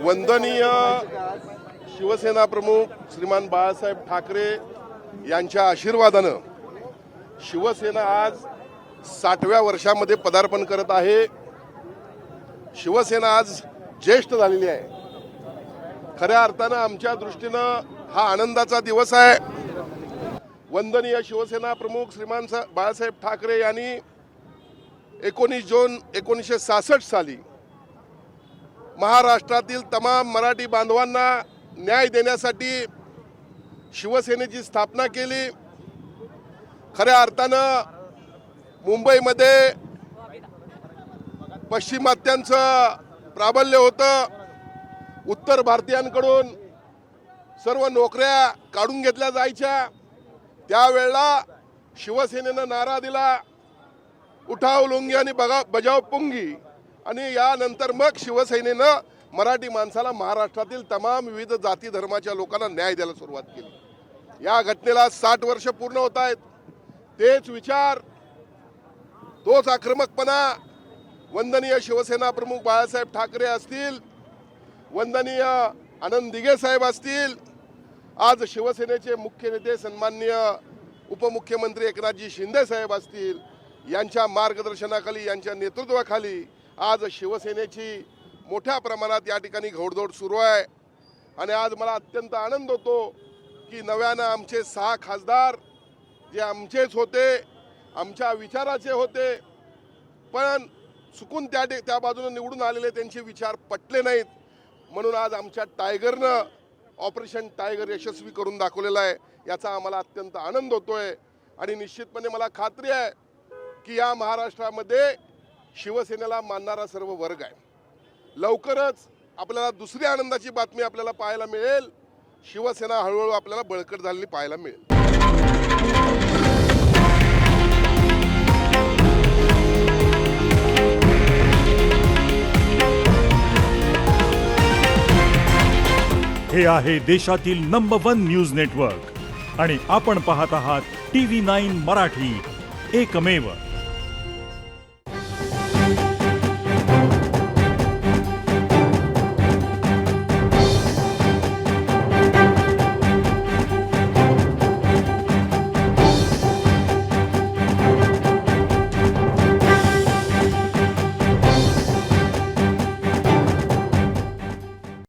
वंदनीय शिवसेना प्रमुख श्रीमान बाळासाहेब ठाकरे यांच्या आशीर्वादानं शिवसेना आज 60व्या वर्षामध्ये पदार्पण करत आहे। शिवसेना आज ज्येष्ठ झालेली आहे। खऱ्या अर्थानं आमच्या दृष्टीनं हा आनंदाचा दिवस आहे। वंदनीय शिवसेना प्रमुख श्रीमान बाळासाहेब ठाकरे यांनी 19 जून 1966 साली महाराष्ट्रातील तमाम मराठी बांधवांना न्याय देण्यासाठी शिवसेनेची स्थापना केली। खऱ्या अर्थानं मुंबईमध्ये पश्चिमात्यांचं प्राबल्य होतं। उत्तर भारतीयांकडून सर्व नोकऱ्या काढून घेतल्या जायच्या। त्यावेळेला शिवसेनेनं नारा दिला, उठाव लुंगी आणि बजाव पुंगी। आणि यानंतर मग शिवसेनेनं मराठी माणसाला महाराष्ट्रातील तमाम विविध जाती धर्माच्या लोकांना न्याय द्यायला सुरुवात केली। या घटनेला 60 वर्ष पूर्ण होत आहेत। तेच विचार, तोच आक्रमकपणा वंदनीय शिवसेना प्रमुख बाळासाहेब ठाकरे असतील, वंदनीय आनंद दिघे साहेब असतील, आज शिवसेनेचे मुख्य नेते सन्माननीय उपमुख्यमंत्री एकनाथजी शिंदे साहेब असतील, यांच्या मार्गदर्शनाखाली, यांच्या नेतृत्वाखाली आज शिवसेनेची मोठ्या प्रमाणात या ठिकाणी घोडदौड सुरू आहे। आणि आज मला अत्यंत आनंद होतो की नव्यानं आमचे 6 खासदार जे आमचेच होते, आमच्या विचाराचे होते, पण चुकून त्या बाजूने निवडून आलेले त्यांचे विचार पटले नाहीत, म्हणून आज आमच्या टायगरनं ऑपरेशन टायगर यशस्वी करून दाखवलेलं आहे। याचा आम्हाला अत्यंत आनंद होतोय। आणि निश्चितपणे मला खात्री आहे की या महाराष्ट्रामध्ये शिवसेनेला मानणारा सर्व वर्ग आहे। लवकरच आपल्याला दुसरी आनंदाची बातमी आपल्याला पाहायला मिळेल। शिवसेना हळूहळू आपल्याला बळकट झालेली पाहायला मिळेल। हे आहे देशातील नंबर 1 न्यूज नेटवर्क आणि आपण पाहत आहात TV9 मराठी, एकमेव।